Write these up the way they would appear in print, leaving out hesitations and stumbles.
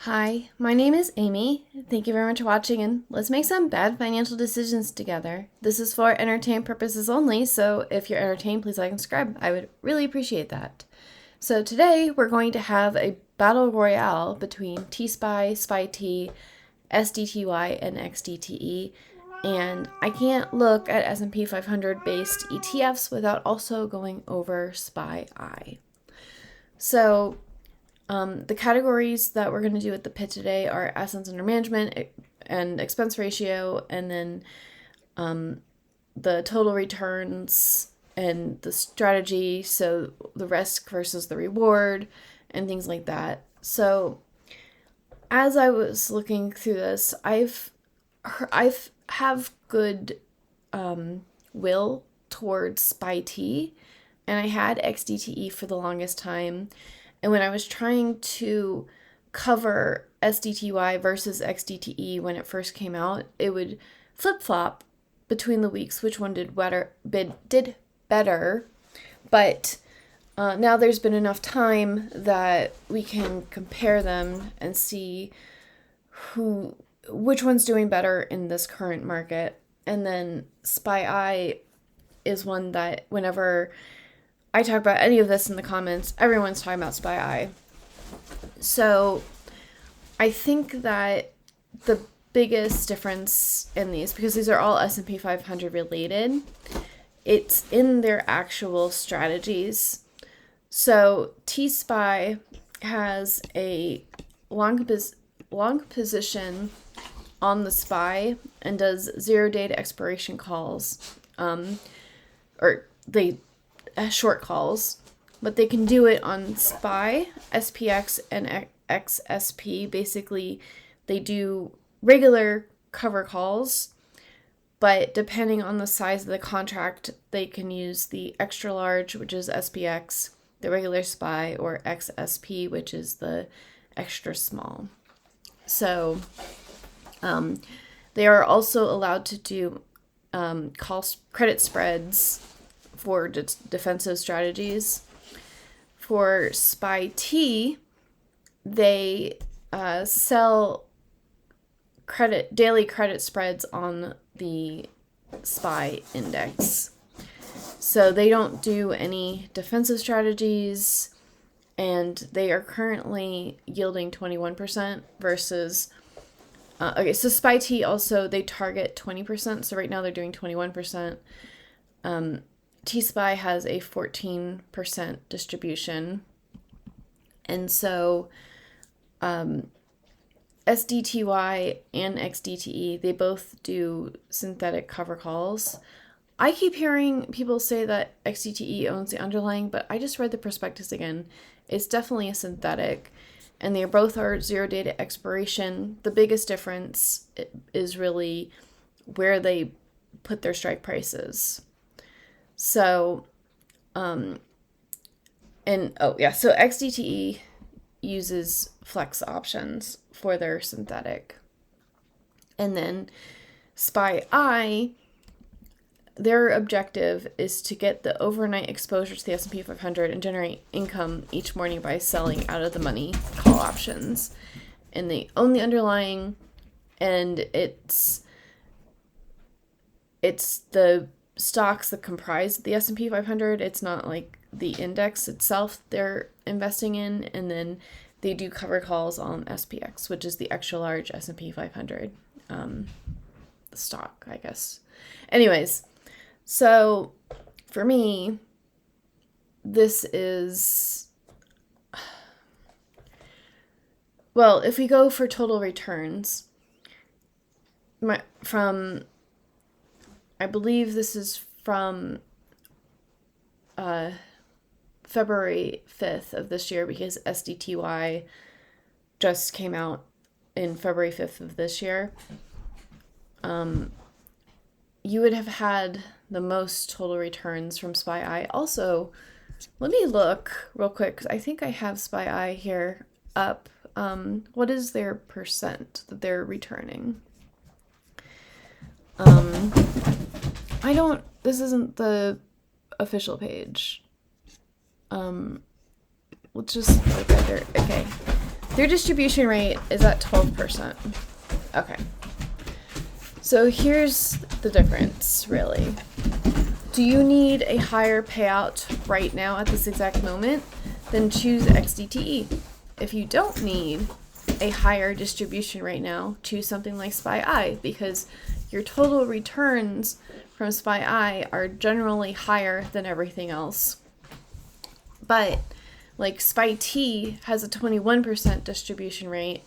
Hi, my name is Amy. Thank you very much for watching, and let's make some bad financial decisions together. This is for entertainment purposes only, so if you're entertained, please like and subscribe. I would really appreciate that. So today we're going to have a battle royale between TSPY, SPYT, SDTY, and XDTE, and I can't look at S&P 500 based ETFs without also going over SPYI. So the categories that we're going to do with the pit today are assets under management and expense ratio, and then the total returns and the strategy, so the risk versus the reward and things like that. So as I was looking through this, I've have good will towards SPYT, and I had XDTE for the longest time. And when I was trying to cover SDTY versus XDTE when it first came out, it would flip-flop between the weeks which one did better. But now there's been enough time that we can compare them and see which one's doing better in this current market. And then SPYI is one that whenever I talk about any of this in the comments, everyone's talking about SPYI. So I think that the biggest difference in these, because these are all S&P 500 related, it's in their actual strategies. So TSPY has a long position on the SPY and does 0 data expiration calls, short calls, but they can do it on SPY, SPX, and XSP. Basically, they do regular cover calls, but depending on the size of the contract, they can use the extra large, which is SPX, the regular SPY, or XSP, which is the extra small. So they are also allowed to do credit spreads for defensive strategies. For SPYT, they sell daily credit spreads on the SPY index. So they don't do any defensive strategies, and they are currently yielding 21% versus so SPYT also, they target 20%, so right now they're doing 21%. TSPY has a 14% distribution. And so SDTY and XDTE, they both do synthetic cover calls. I keep hearing people say that XDTE owns the underlying, but I just read the prospectus again. It's definitely a synthetic, and they both are 0 data expiration. The biggest difference is really where they put their strike prices. So, so XDTE uses flex options for their synthetic. And then SPYI, their objective is to get the overnight exposure to the S&P 500 and generate income each morning by selling out of the money call options. And they own the underlying, and it's the stocks that comprise the S&P 500. It's not like the index itself they're investing in, and then they do cover calls on SPX, which is the extra large S&P 500 stock, I guess. Anyways, so for me, this is, well, if we go for total returns, I believe this is from February 5th of this year, because SDTY just came out in February 5th of this year. You would have had the most total returns from SPYI. Also, let me look real quick, because I think I have SPYI here up. What is their percent that they're returning? This isn't the official page. Let's just look at their, okay. Their distribution rate is at 12%. Okay. So here's the difference, really. Do you need a higher payout right now at this exact moment? Then choose XDTE. If you don't need a higher distribution right now, choose something like SPYI, because your total returns from SPYI are generally higher than everything else. But like SPYT has a 21% distribution rate,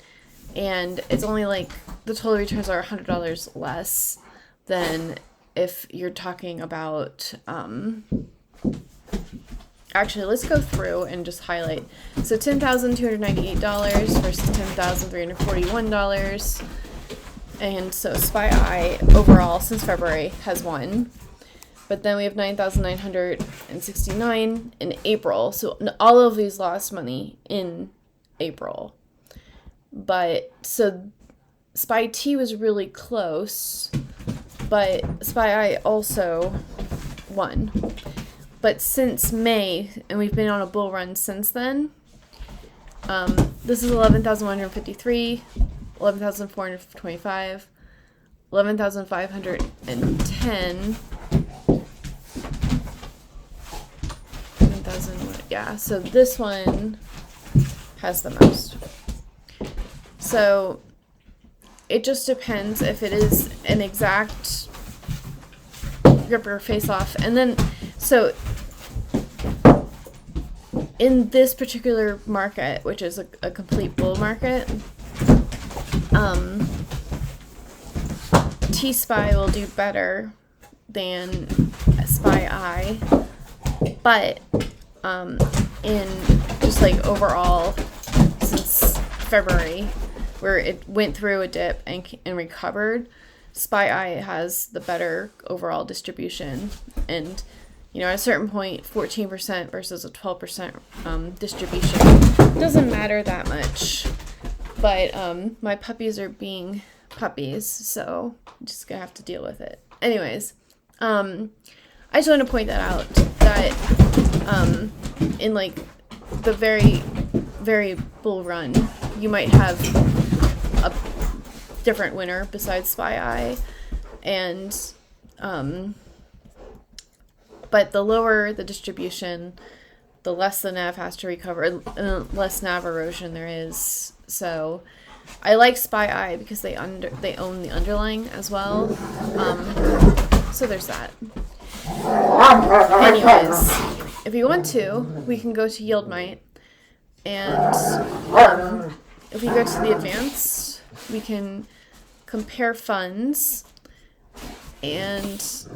and it's only like the total returns are $100 less than if you're talking about, actually, let's go through and just highlight. So $10,298 versus $10,341. And so SPYI overall since February has won. But then we have 9,969 in April. So all of these lost money in April. But so SPYT was really close, but SPYI also won. But since May, and we've been on a bull run since then, this is 11,153, 11,425, 11,510, 11,000, yeah, so this one has the most. So it just depends if it is an exact rip or face off. And then, so in this particular market, which is a complete bull market, TSPY will do better than SPYI, but in just like overall since February, where it went through a dip and recovered, SPYI has the better overall distribution. And you know, at a certain point, 14% versus a 12% distribution doesn't matter that much. But my puppies are being puppies, so I'm just gonna have to deal with it. Anyways, I just want to point that out, that in like the very, very bull run, you might have a different winner besides SPYI, and but the lower the distribution, the less the NAV has to recover, and less NAV erosion there is. So I like SPYI because they own the underlying as well. So there's that. Anyways, if you want to, we can go to YieldMight, and if we go to the advanced, we can compare funds, and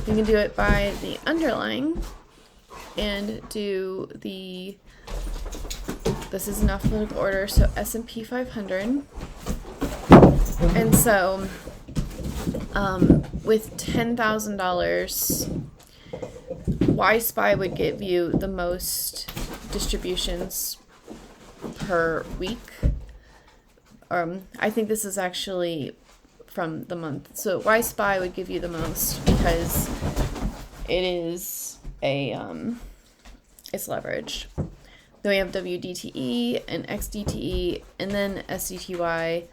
we can do it by the underlying and do the, this is in alphabetical order, so S&P 500. And so with $10,000, YSPY would give you the most distributions per week. I think this is actually from the month. So YSPY would give you the most because it is a it's leveraged. Then we have WDTE and XDTE, and then SDTY,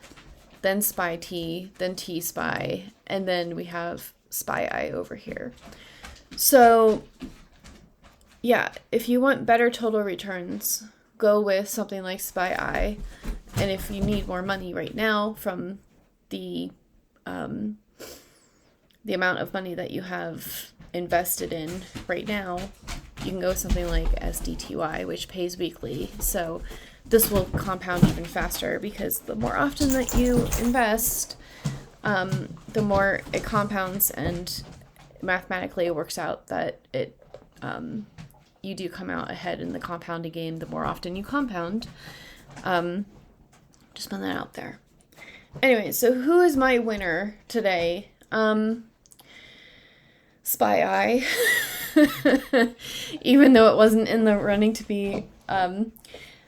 then SPYT, then TSPY, and then we have SPYI over here. So yeah, if you want better total returns, go with something like SPYI. And if you need more money right now from the amount of money that you have invested in right now, you can go with something like SDTY, which pays weekly. So this will compound even faster, because the more often that you invest, the more it compounds, and mathematically it works out that it you do come out ahead in the compounding game the more often you compound. Just put that out there. Anyway, so who is my winner today? SPYI. Even though it wasn't in the running to be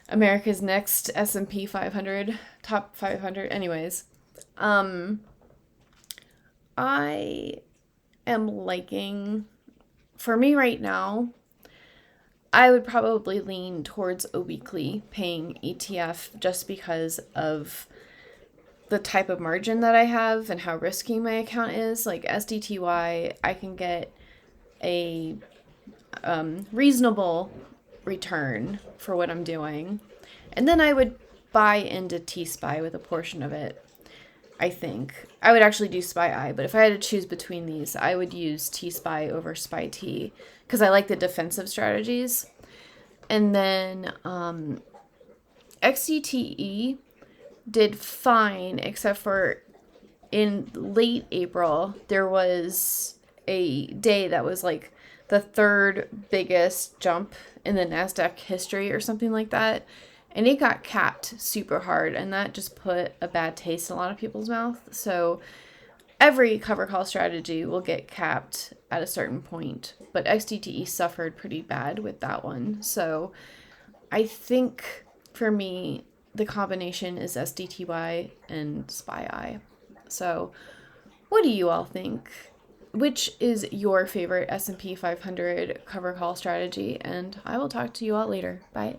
America's next S&P 500, top 500. Anyways, I am liking, for me right now, I would probably lean towards a weekly paying ETF just because of the type of margin that I have and how risky my account is. Like SDTY, I can get a reasonable return for what I'm doing. And then I would buy into TSPY with a portion of it. I think I would actually do SPYI, but if I had to choose between these, I would use TSPY over SPYT because I like the defensive strategies. And then XDTE did fine, except for in late April, there was a day that was like the third biggest jump in the NASDAQ history or something like that. And it got capped super hard, and that just put a bad taste in a lot of people's mouth. So every cover call strategy will get capped at a certain point, but XDTE suffered pretty bad with that one. So I think for me, the combination is SDTY and SPYI. So what do you all think? Which is your favorite S&P 500 cover call strategy? And I will talk to you all later. Bye.